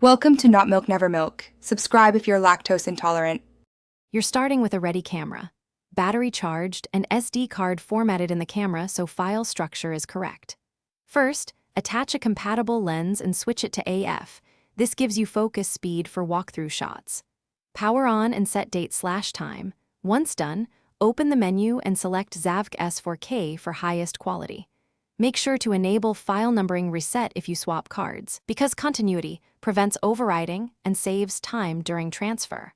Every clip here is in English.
Welcome to Not Milk Never Milk. Subscribe if you're lactose intolerant. You're starting with a ready camera, battery charged, and SD card formatted in the camera so file structure is correct. First, attach a compatible lens and switch it to AF. This gives you focus speed for walkthrough shots. Power on and set date/time. Once done, open the menu and select ZAVC S4K for highest quality. Make sure to enable file numbering reset if you swap cards, because continuity prevents overwriting and saves time during transfer.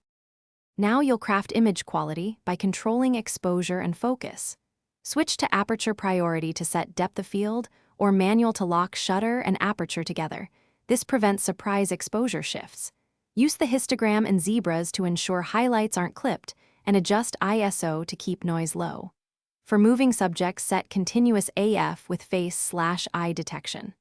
Now you'll craft image quality by controlling exposure and focus. Switch to aperture priority to set depth of field, or manual to lock shutter and aperture together. This prevents surprise exposure shifts. Use the histogram and zebras to ensure highlights aren't clipped, and adjust ISO to keep noise low. For moving subjects, set continuous AF with face/eye detection.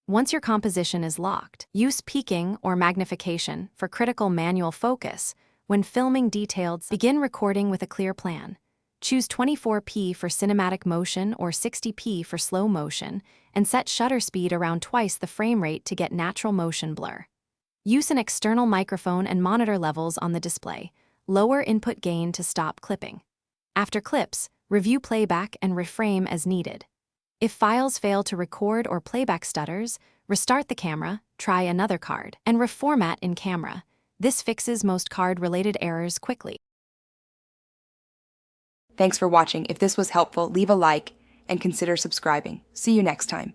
Once your composition is locked, use peaking or magnification for critical manual focus. When filming detailed, begin recording with a clear plan. Choose 24p for cinematic motion or 60p for slow motion, and set shutter speed around twice the frame rate to get natural motion blur. Use an external microphone and monitor levels on the display. Lower input gain to stop clipping. After clips, review playback and reframe as needed. If files fail to record or playback stutters, restart the camera, try another card, and reformat in camera. This fixes most card-related errors quickly. Thanks for watching. If this was helpful, leave a like and consider subscribing. See you next time.